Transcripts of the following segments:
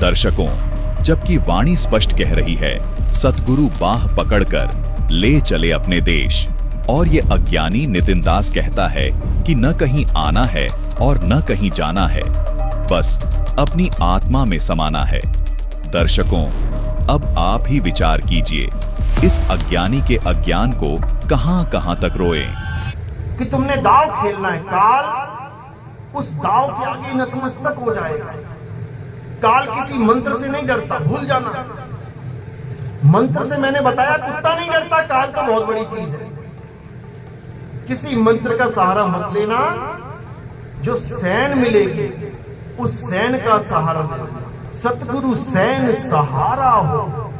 दर्शकों, जबकि वाणी स्पष्ट कह रही है, सतगुरु बाह पकड़कर ले चले अपने देश, और ये अज्ञानी नितिन दास कहता है कि न कहीं आना है और न कहीं जाना है, बस अपनी आत्मा में समाना है। दर्शकों, अब आप ही विचार कीजिए, इस अज्ञानी के अज्ञान को कहां-कहां तक रोएं। कि तुमने दाव खेलना है, काल उस दाव के आगे नतमस्तक हो जाएगा। काल किसी मंत्र से नहीं डरता, भूल जाना। मंत्र से मैंने बताया कुत्ता नहीं डरता, काल तो बहुत बड़ी चीज है। किसी मंत्र का सहारा मत लेना, जो सैन मिलेगी उस सैन का सहारा लेना। सतगुरु सैन सहारा हो,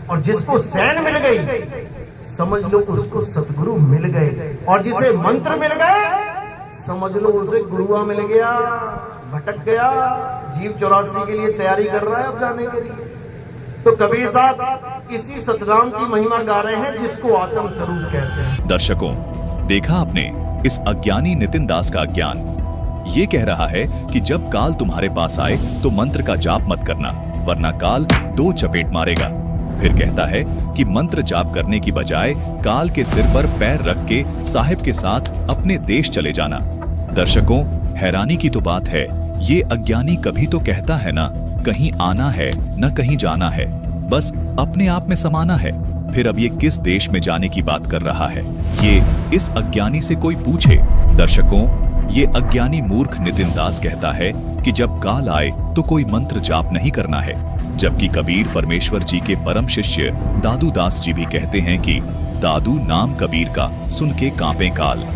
और जिसको सैन मिल गई समझ लो उसको सतगुरु मिल गए, और जिसे मंत्र मिल गए समझ लो उसे गुरुआ मिल गया। भटक गया, जीव 84 के लिए तैयारी कर रहा है अब जाने के लिए। तो कबीर साहब इसी सतनाम की महिमा गा रहे हैं जिसको आत्म स्वरूप कहते हैं। दर्शकों, देखा आपने इस अज्ञानी नितिन दास का अज्ञान। ये कह रहा है कि जब काल तुम्हारे पास आए तो मंत्र का जाप मत करना, वरना काल 2 चपेट मारेगा। फिर कहता है कि मंत्र जाप करने की बजाय काल के सिर पर पैर रख के साहिब के साथ अपने देश चले जाना। दर्शकों, हैरानी की तो बात है, ये अज्ञानी कभी तो कहता है ना कहीं आना है न कहीं जाना है, बस अपने आप में समाना है। फिर अब ये किस देश में जाने की बात कर रहा है, ये इस अज्ञानी से कोई पूछे। दर्शकों, ये अज्ञानी मूर्ख नितिन दास कहता है कि जब काल आए तो कोई मंत्र जाप नहीं करना है, जबकि कबीर परमेश्वर जी के परम शिष्य दादू दास जी भी कहते हैं कि दादू नाम कबीर का सुन के कांपे काल।